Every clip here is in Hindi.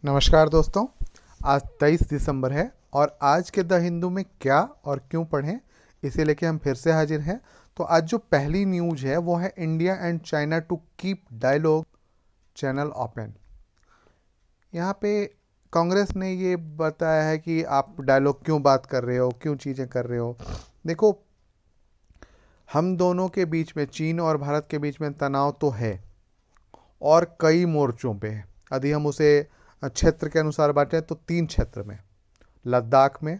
नमस्कार दोस्तों। आज 23 दिसंबर है और आज के द हिंदू में क्या और क्यों पढ़ें इसे लेके हम फिर से हाजिर हैं। तो आज जो पहली न्यूज है वो है India and China to keep dialogue channel open. यहाँ पे कांग्रेस ने ये बताया है कि आप डायलॉग क्यों बात कर रहे हो, क्यों चीज़ें कर रहे हो। देखो, हम दोनों के बीच में, चीन और भारत के बीच में तनाव तो है और कई मोर्चों पे है। यदि हम उसे क्षेत्र के अनुसार बांटें तो 3 क्षेत्र में, लद्दाख में,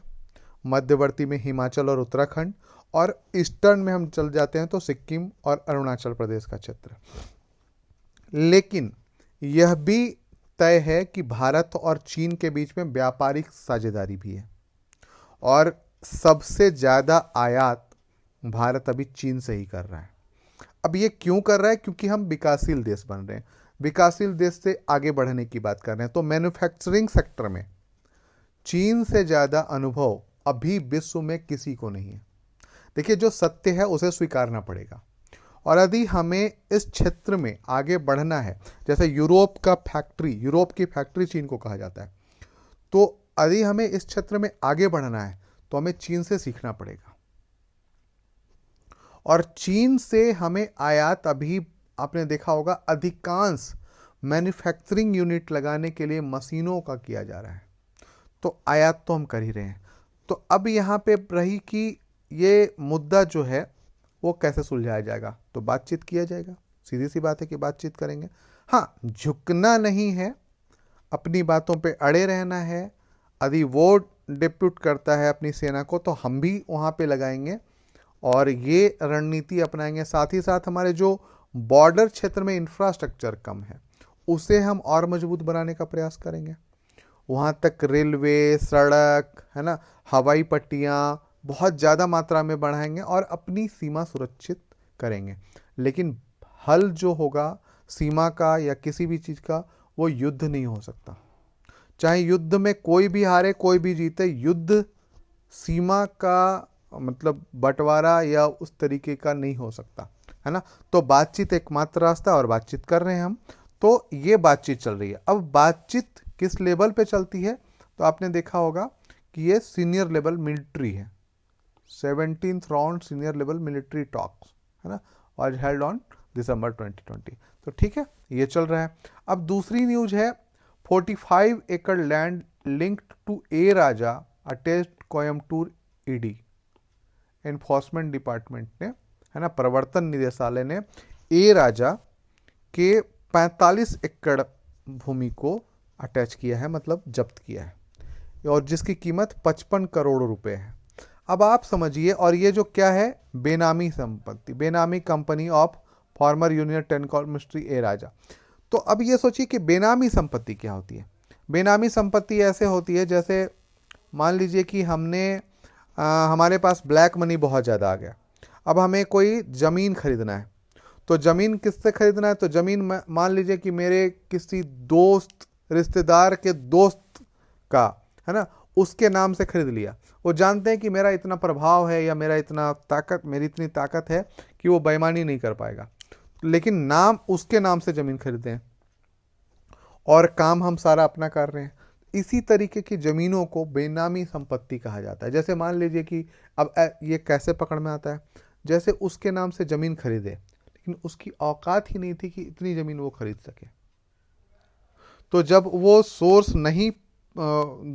मध्यवर्ती में हिमाचल और उत्तराखंड, और ईस्टर्न में हम चल जाते हैं तो सिक्किम और अरुणाचल प्रदेश का क्षेत्र। लेकिन यह भी तय है कि भारत और चीन के बीच में व्यापारिक साझेदारी भी है और सबसे ज़्यादा आयात भारत अभी चीन से ही कर रहा है। अब ये क्यों कर रहा है? क्योंकि हम विकासशील देश बन रहे हैं, विकासशील देश से आगे बढ़ने की बात कर रहे हैं। तो मैन्युफैक्चरिंग सेक्टर में चीन से ज़्यादा अनुभव अभी विश्व में किसी को नहीं है। देखिए, जो सत्य है उसे स्वीकारना पड़ेगा। और यदि हमें इस क्षेत्र में आगे बढ़ना है, जैसे यूरोप की फैक्ट्री चीन को कहा जाता है, तो यदि हमें इस क्षेत्र में आगे बढ़ना है तो हमें चीन से सीखना पड़ेगा। और चीन से हमें आयात, अभी आपने देखा होगा, अधिकांश मैन्युफैक्चरिंग यूनिट लगाने के लिए मशीनों का किया जा रहा है। तो आयात तो हम कर ही रहे हैं। तो अब यहाँ पे रही कि ये मुद्दा जो है वो कैसे सुलझाया जाएगा। तो बातचीत किया जाएगा, सीधी सी बात है कि बातचीत करेंगे। हाँ, झुकना नहीं है, अपनी बातों पे अड़े रहना है। यदि वो डिप्यूट करता है अपनी सेना को तो हम भी वहाँ पे लगाएंगे और ये रणनीति अपनाएंगे। साथ ही साथ हमारे जो बॉर्डर क्षेत्र में इंफ्रास्ट्रक्चर कम है उसे हम और मजबूत बनाने का प्रयास करेंगे। वहाँ तक रेलवे, सड़क, है ना, हवाई पट्टियाँ बहुत ज़्यादा मात्रा में बढ़ाएंगे और अपनी सीमा सुरक्षित करेंगे। लेकिन हल जो होगा सीमा का या किसी भी चीज़ का, वो युद्ध नहीं हो सकता। चाहे युद्ध में कोई भी हारे कोई भी जीते, युद्ध सीमा का मतलब बंटवारा या उस तरीके का नहीं हो सकता, है ना। तो बातचीत एकमात्र रास्ता, और बातचीत कर रहे हैं हम। तो ये बातचीत चल रही है। अब बातचीत किस लेवल पे चलती है? तो आपने देखा होगा कि ये सीनियर लेवल मिलिट्री है। 17th round senior level military talks, है ना, आज हेल्ड ऑन दिसंबर 2020। तो ठीक है, ये चल रहा है। अब दूसरी न्यूज है, 45 एकड़ land linked to A Raja attached Coimbatore ED. Enforcement Department ने, है ना, प्रवर्तन निदेशालय ने ए राजा के 45 एकड़ भूमि को अटैच किया है, मतलब जब्त किया है, और जिसकी कीमत 55 करोड़ रुपए है। अब आप समझिए, और ये जो क्या है, बेनामी संपत्ति, बेनामी company of former union telecom ministry A Raja. तो अब ये सोचिए कि बेनामी संपत्ति क्या होती है। बेनामी संपत्ति ऐसे होती है जैसे मान लीजिए कि हमारे पास ब्लैक मनी बहुत ज़्यादा आ गया। अब हमें कोई ज़मीन खरीदना है, तो ज़मीन किससे खरीदना है? तो ज़मीन मान लीजिए कि मेरे किसी दोस्त, रिश्तेदार के दोस्त का, है ना, उसके नाम से खरीद लिया। वो जानते हैं कि मेरा इतना प्रभाव है या मेरी इतनी ताकत है कि वो बेईमानी नहीं कर पाएगा, लेकिन नाम उसके नाम से ज़मीन खरीदते हैं और काम हम सारा अपना कर रहे हैं। इसी तरीके की ज़मीनों को बेनामी संपत्ति कहा जाता है। जैसे मान लीजिए कि अब ये कैसे पकड़ में आता है, जैसे उसके नाम से ज़मीन खरीदे लेकिन उसकी औकात ही नहीं थी कि इतनी ज़मीन वो खरीद सके। तो जब वो सोर्स नहीं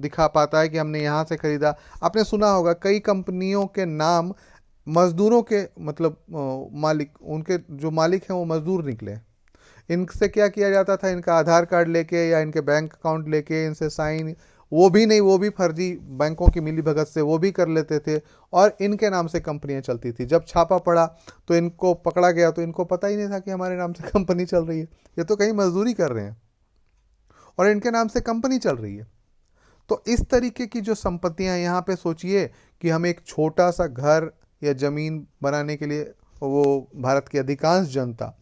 दिखा पाता है कि हमने यहाँ से खरीदा, आपने सुना होगा कई कंपनियों के नाम मजदूरों के, मतलब मालिक, उनके जो मालिक हैं वो मजदूर निकले। इनसे क्या किया जाता था, इनका आधार कार्ड लेके या इनके बैंक अकाउंट लेके इनसे साइन, वो भी नहीं, वो भी फर्जी बैंकों की मिली भगत से वो भी कर लेते थे और इनके नाम से कंपनियां चलती थी। जब छापा पड़ा तो इनको पकड़ा गया तो इनको पता ही नहीं था कि हमारे नाम से कंपनी चल रही है, ये तो कहीं मजदूरी कर रहे हैं और इनके नाम से कंपनी चल रही है। तो इस तरीके की जो संपत्तियां, यहाँ पे सोचिए कि हम एक छोटा सा घर या ज़मीन बनाने के लिए, वो भारत की अधिकांश जनता,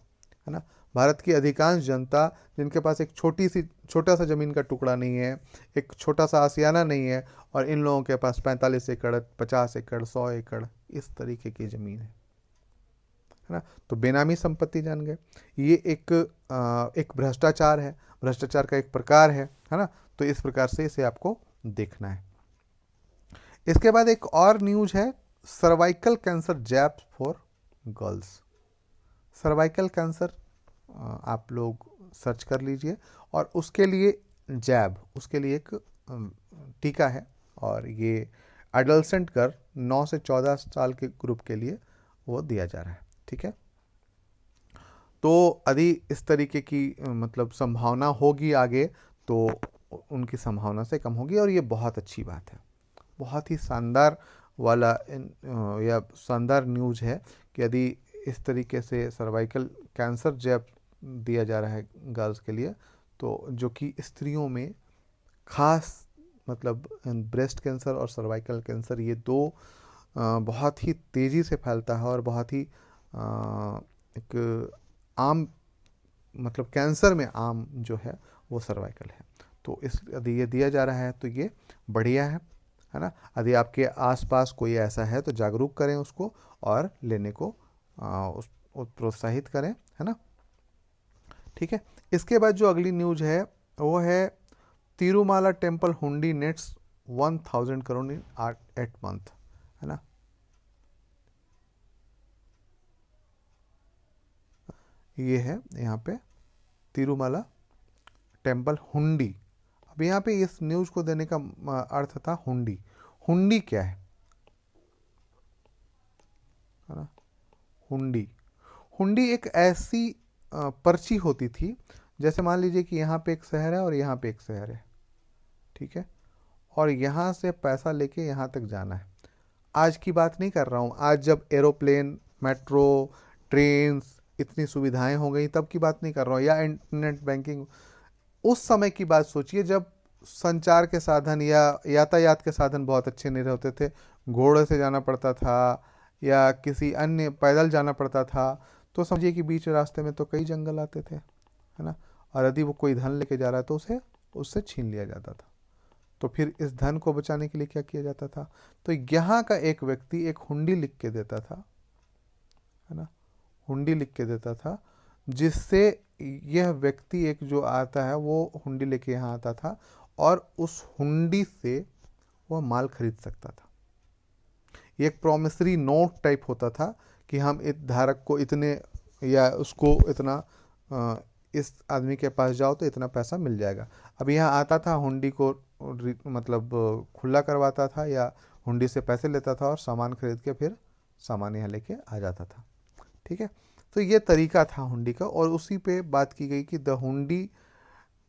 है ना, भारत की अधिकांश जनता जिनके पास एक छोटा सा ज़मीन का टुकड़ा नहीं है, एक छोटा सा आसियाना नहीं है, और इन लोगों के पास 45 एकड़, 50 एकड़, 100 एकड़ इस तरीके की ज़मीन है ना। तो बेनामी संपत्ति जान गए, ये एक भ्रष्टाचार है, भ्रष्टाचार का एक प्रकार है ना। तो तो इस प्रकार से इसे आपको देखना है। इसके बाद एक और न्यूज है, cervical cancer jab for girls. Cervical cancer आप लोग सर्च कर लीजिए, और उसके लिए जैब, उसके लिए एक टीका है, और ये एडल्सेंट कर 9 से 14 साल के ग्रुप के लिए वो दिया जा रहा है। ठीक है, तो यदि इस तरीके की मतलब संभावना होगी आगे, तो उनकी संभावना से कम होगी, और ये बहुत अच्छी बात है, बहुत ही शानदार वाला या शानदार न्यूज़ है कि यदि इस तरीके से सर्वाइकल कैंसर जैब दिया जा रहा है गर्ल्स के लिए, तो जो कि स्त्रियों में खास मतलब ब्रेस्ट कैंसर और सर्वाइकल कैंसर, ये दो बहुत ही तेज़ी से फैलता है, और बहुत ही एक आम मतलब कैंसर में आम जो है वो सर्वाइकल है। तो इस यदि ये दिया जा रहा है तो ये बढ़िया है ना। यदि आपके आसपास कोई ऐसा है तो जागरूक करें उसको, और लेने को प्रोत्साहित करें, है ना। ठीक है, इसके बाद जो अगली न्यूज है वो है तिरुमाला टेम्पल हुंडी नेट्स 1000 करोड़ इन 8 मंथ, है ना। ये है यहाँ पे तिरुमाला टेम्पल हुंडी। अब यहाँ पे इस न्यूज को देने का अर्थ था हुंडी। हुंडी क्या है ना। हुंडी, हुंडी एक ऐसी पर्ची होती थी, जैसे मान लीजिए कि यहाँ पे एक शहर है और यहाँ पे एक शहर है, ठीक है, और यहाँ से पैसा लेके यहाँ तक जाना है। आज की बात नहीं कर रहा हूँ, आज जब एरोप्लेन, मेट्रो, ट्रेन्स, इतनी सुविधाएं हो गई तब की बात नहीं कर रहा हूँ, या इंटरनेट बैंकिंग। उस समय की बात सोचिए जब संचार के साधन या यातायात के साधन बहुत अच्छे नहीं होते थे, घोड़े से जाना पड़ता था या किसी अन्य पैदल जाना पड़ता था। तो समझिए कि बीच रास्ते में तो कई जंगल आते थे, है ना, और यदि वो कोई धन लेके जा रहा है तो उसे उससे छीन लिया जाता था। तो फिर इस धन को बचाने के लिए क्या किया जाता था, तो यहाँ का एक व्यक्ति एक हुंडी लिख के देता था, है ना, हुंडी लिख के देता था, जिससे यह व्यक्ति एक जो आता है वो हुंडी लेके यहाँ आता था, और उस हुंडी से वह माल खरीद सकता था। ये एक प्रॉमिसरी नोट टाइप होता था कि हम इस धारक को इतने, या उसको इतना, इस आदमी के पास जाओ तो इतना पैसा मिल जाएगा। अब यहाँ आता था, हुंडी को मतलब खुला करवाता था, या हुंडी से पैसे लेता था और सामान खरीद के फिर सामान यहाँ लेके आ जाता था। ठीक है, तो ये तरीका था हुंडी का, और उसी पे बात की गई कि the hundi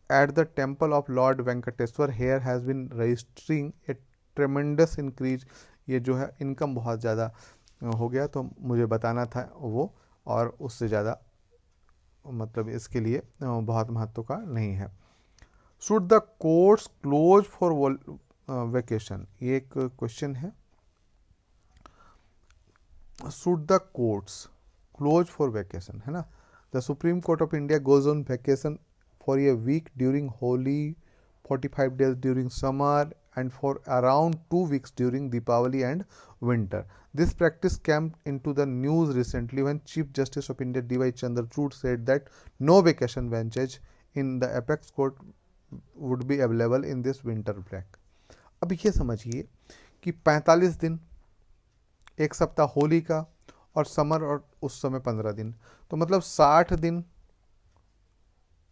at the temple of lord Venkateshwara here has been registering a tremendous increase. ये जो है इनकम बहुत ज़्यादा हो गया, तो मुझे बताना था वो, और उससे ज़्यादा मतलब इसके लिए बहुत महत्व का नहीं है। Should the courts close for vacation, ये एक क्वेश्चन है। Should the courts close for vacation, है ना। The Supreme Court of India goes on vacation for a week during Holi, 45 days during summer, and for around 2 weeks during Deepavali and winter. This practice came into the news recently when Chief Justice of India D.Y. Chandrachud said that no vacation benches in the apex court would be available in this winter break. अब ये समझिए कि 45 दिन, एक सप्ताह होली का, और समर और उस समय 15 दिन, तो मतलब 60 दिन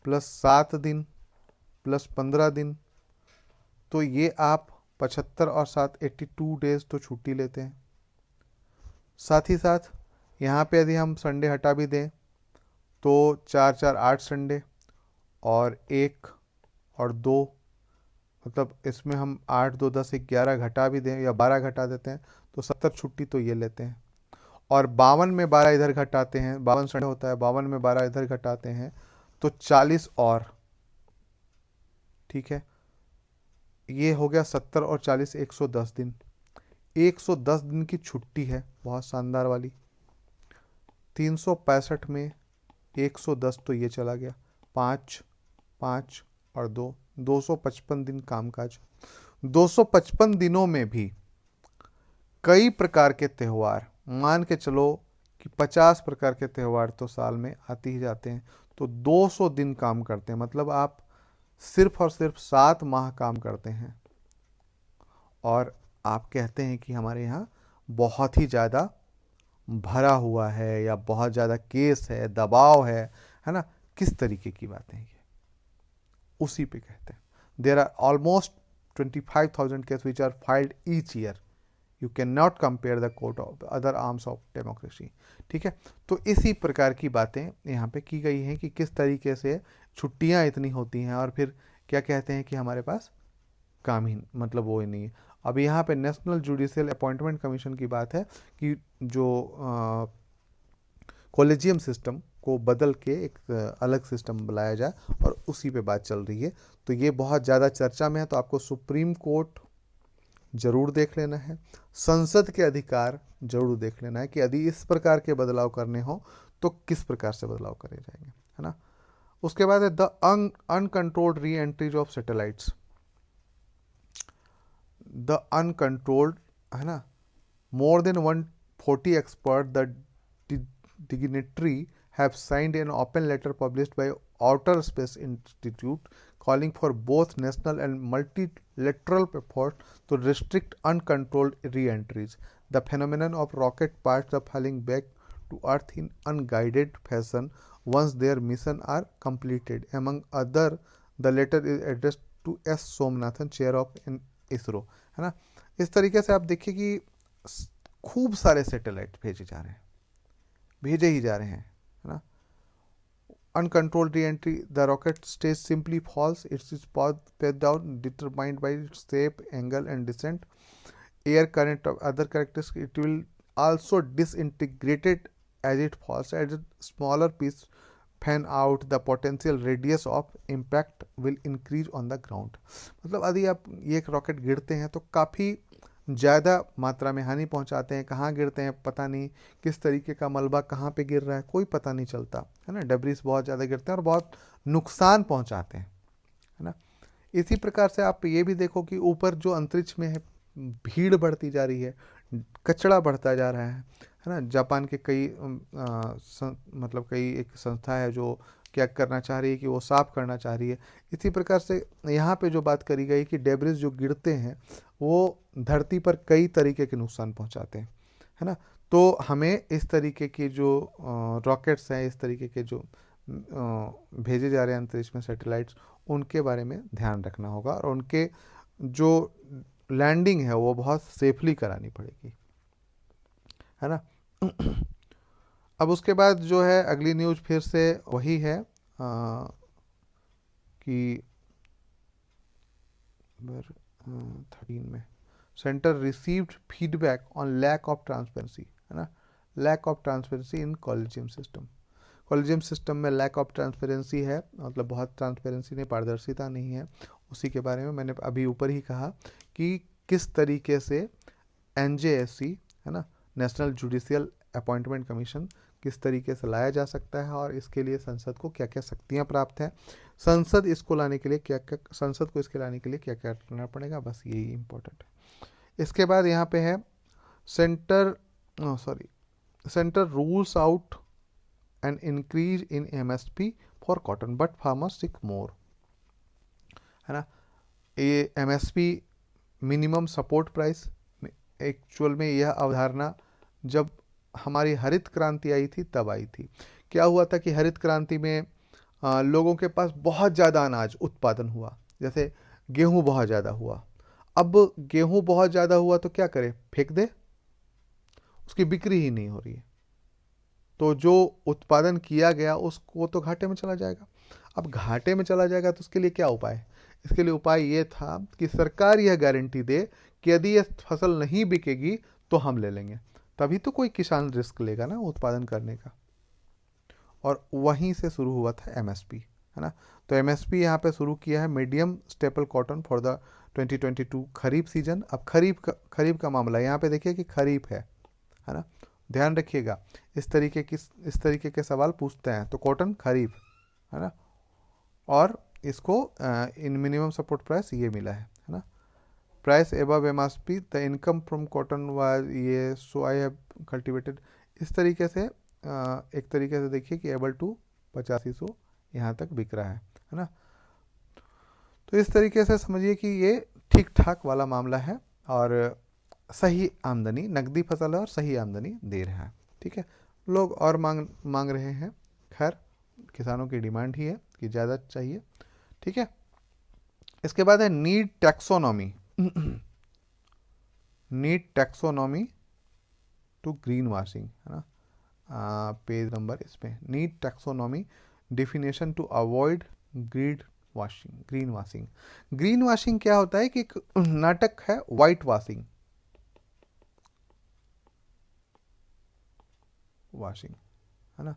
प्लस 7 दिन प्लस 15 दिन, तो ये आप 75 और 7 82 डेज तो छुट्टी लेते हैं। साथ ही साथ यहाँ पे यदि हम संडे हटा भी दें तो 4 4 8 संडे, और 1 और 2, मतलब इसमें हम 8 2 10 11 घटा भी दें या 12 घटा देते हैं तो 70 छुट्टी तो ये लेते हैं, और 52 में 12 इधर घटाते हैं, 52 संडे होता है, 52 में 12 इधर घटाते हैं तो 40 और, ठीक है, ये हो गया 70 और 40 110 दिन। 110 दिन की छुट्टी है, बहुत शानदार वाली। 365 में 110 तो ये चला गया, 5 5 और 2, 255 दिन कामकाज। 255 दिनों में भी कई प्रकार के त्यौहार, मान के चलो कि 50 प्रकार के त्यौहार तो साल में आते ही जाते हैं, तो 200 दिन काम करते हैं। मतलब आप सिर्फ और सिर्फ 7 माह काम करते हैं, और आप कहते हैं कि हमारे यहाँ बहुत ही ज़्यादा भरा हुआ है या बहुत ज़्यादा केस है, दबाव है ना? किस तरीके की बातें हैं ये? उसी पे कहते हैं there are almost 25,000 case which are filed each year, you can not compare the court of other arms of democracy. ठीक है, तो इसी प्रकार की बातें यहाँ पे की गई हैं कि किस तरीके से छुट्टियाँ इतनी होती हैं, और फिर क्या कहते हैं कि हमारे पास काम ही मतलब वो ही नहीं है। अब यहाँ पे नेशनल जुडिशियल अपॉइंटमेंट कमीशन की बात है कि जो कॉलेजियम सिस्टम को बदल के एक अलग सिस्टम बनाया जाए, और उसी पे बात चल रही है। तो ये बहुत ज़्यादा चर्चा में है, तो आपको सुप्रीम कोर्ट जरूर देख लेना है, संसद के अधिकार जरूर देख लेना है कि यदि इस प्रकार के बदलाव करने हो तो किस प्रकार से बदलाव करे जाएंगे, है ना। उसके बाद है द अनकंट्रोल्ड री entries of satellites. The uncontrolled, है ना, more than 140 experts, the dignitary have signed an open letter published by Outer Space Institute calling for both national and multilateral efforts to restrict uncontrolled re-entries. The phenomenon of rocket parts falling back to Earth in unguided fashion once their mission are completed. Among other, the letter is addressed to S. Somnathan, chair of ISRO, है ना। इस तरीके से आप देखिए कि खूब सारे सैटेलाइट भेजे जा रहे हैं, भेजे ही जा रहे हैं, है ना। Uncontrolled reentry, the rocket stage simply falls, it's path down determined by its shape, angle and descent, air current of other characteristics. It will also disintegrated as it falls. As a smaller piece fan out, the potential radius of impact will increase on the ground. मतलब यदि आप ये एक रॉकेट गिरते हैं तो काफ़ी ज़्यादा मात्रा में हानि पहुंचाते हैं। कहाँ गिरते हैं पता नहीं, किस तरीके का मलबा कहाँ पे गिर रहा है कोई पता नहीं चलता, है ना। डेब्रिस बहुत ज़्यादा गिरते हैं और बहुत नुकसान पहुंचाते हैं, है ना। इसी प्रकार से आप ये भी देखो कि ऊपर जो अंतरिक्ष में है भीड़ बढ़ती जा रही है, कचरा बढ़ता जा रहा है ना। जापान के कई मतलब कई एक संस्था है जो क्या करना चाह रही है कि वो साफ करना चाह रही है। इसी प्रकार से यहाँ पे जो बात करी गई कि डेब्रिस जो गिरते हैं वो धरती पर कई तरीके के नुकसान पहुँचाते हैं, है ना। तो हमें इस तरीके के जो रॉकेट्स हैं, इस तरीके के जो भेजे जा रहे हैं अंतरिक्ष में सैटेलाइट्स, उनके बारे में ध्यान रखना होगा, और उनके जो लैंडिंग है वो बहुत सेफली करानी पड़ेगी, है ना। अब उसके बाद जो है अगली न्यूज फिर से वही है कि 13 में centre received feedback on lack of transparency, है ना। Lack of transparency in collegium system. Collegium system में लैक ऑफ ट्रांसपेरेंसी है, मतलब बहुत ट्रांसपेरेंसी नहीं, पारदर्शिता नहीं है। उसी के बारे में मैंने अभी ऊपर ही कहा कि किस तरीके से NJSC, है ना, नेशनल जुडिशियल अपॉइंटमेंट कमीशन, किस तरीके से लाया जा सकता है, और इसके लिए संसद को क्या क्या शक्तियाँ प्राप्त हैं, संसद इसको लाने के लिए क्या क्या, संसद को इसके लाने के लिए क्या क्या करना पड़ेगा, बस यही इम्पोर्टेंट है। इसके बाद यहाँ पे है centre rules out an increase in MSP for cotton but farmers seek more, है ना। ये MSP minimum support price, actual में यह अवधारणा जब हमारी हरित क्रांति आई थी तब आई थी। क्या हुआ था कि हरित क्रांति में लोगों के पास बहुत ज़्यादा अनाज उत्पादन हुआ, जैसे गेहूं बहुत ज़्यादा हुआ। अब गेहूं बहुत ज़्यादा हुआ तो क्या करे, फेंक दे, उसकी बिक्री ही नहीं हो रही है, तो जो उत्पादन किया गया उसको तो घाटे में चला जाएगा। अब घाटे में चला जाएगा तो उसके लिए क्या उपाय है? इसके लिए उपाय ये था कि सरकार यह गारंटी दे कि यदि ये फसल नहीं बिकेगी तो हम ले लेंगे, तभी तो कोई किसान रिस्क लेगा ना उत्पादन करने का। और वहीं से शुरू हुआ था MSP, है ना। तो MSP यहाँ पे शुरू किया है medium staple cotton for the 2022 kharif season. अब खरीफ का मामला यहाँ पे देखिए कि खरीफ है ना, ध्यान रखिएगा। इस तरीके के सवाल पूछते हैं, तो कॉटन खरीफ, है ना। और इसको इन मिनिमम सपोर्ट प्राइस ये मिला है ना। Price above MSP, the income from cotton was ये, सो आई हैव कल्टिवेटेड। इस तरीके से एक तरीके से देखिए कि एबल टू 8500 यहाँ तक बिक रहा है ना। तो इस तरीके से समझिए कि ये ठीक ठाक वाला मामला है और सही आमदनी, नकदी फसल है और सही आमदनी दे रहा है। ठीक है, लोग और मांग रहे हैं, खैर किसानों की डिमांड ही है कि ज़्यादा चाहिए। ठीक है, इसके बाद है need taxonomy. Need taxonomy to greenwashing, है ना, पेज नंबर इसमें, need taxonomy definition to avoid greenwashing. Greenwashing, greenwashing क्या होता है कि एक नाटक है वाइट वॉशिंग, वॉशिंग, है ना,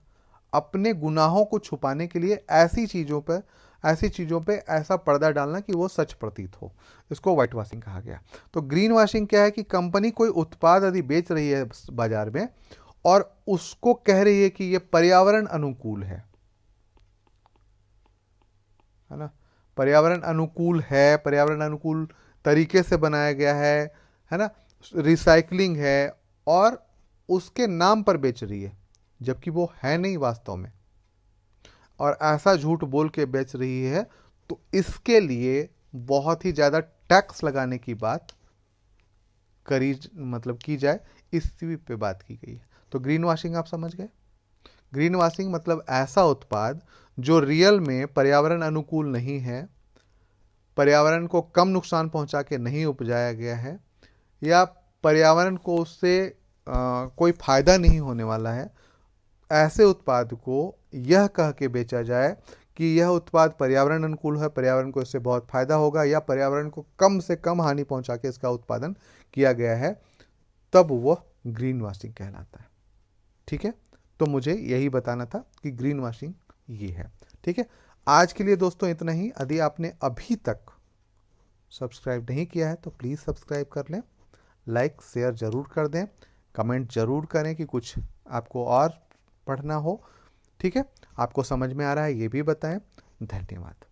अपने गुनाहों को छुपाने के लिए ऐसी चीज़ों पे ऐसा पर्दा डालना कि वो सच प्रतीत हो, इसको व्हाइट वॉशिंग कहा गया। तो ग्रीन वॉशिंग क्या है कि कंपनी कोई उत्पाद यदि बेच रही है बाजार में और उसको कह रही है कि ये पर्यावरण अनुकूल है ना, पर्यावरण अनुकूल है, पर्यावरण अनुकूल तरीके से बनाया गया है ना, रिसाइकलिंग है, और उसके नाम पर बेच रही है जबकि वो है नहीं वास्तव में, और ऐसा झूठ बोल के बेच रही है, तो इसके लिए बहुत ही ज़्यादा टैक्स लगाने की बात की जाए, इसी पे बात की गई है। तो ग्रीन वॉशिंग आप समझ गए। ग्रीन वॉशिंग मतलब ऐसा उत्पाद जो रियल में पर्यावरण अनुकूल नहीं है, पर्यावरण को कम नुकसान पहुंचा के नहीं उपजाया गया है, या पर्यावरण को उससे कोई फायदा नहीं होने वाला है, ऐसे उत्पाद को यह कह के बेचा जाए कि यह उत्पाद पर्यावरण अनुकूल है, पर्यावरण को इससे बहुत फायदा होगा, या पर्यावरण को कम से कम हानि पहुंचा के इसका उत्पादन किया गया है, तब वह ग्रीन वॉशिंग कहलाता है। ठीक है, तो मुझे यही बताना था कि ग्रीन वॉशिंग ये है। ठीक है, आज के लिए दोस्तों इतना ही। यदि आपने अभी तक सब्सक्राइब नहीं किया है तो प्लीज़ सब्सक्राइब कर लें, लाइक शेयर ज़रूर कर दें, कमेंट ज़रूर करें कि कुछ आपको और पढ़ना हो। ठीक है, आपको समझ में आ रहा है ये भी बताएं। धन्यवाद।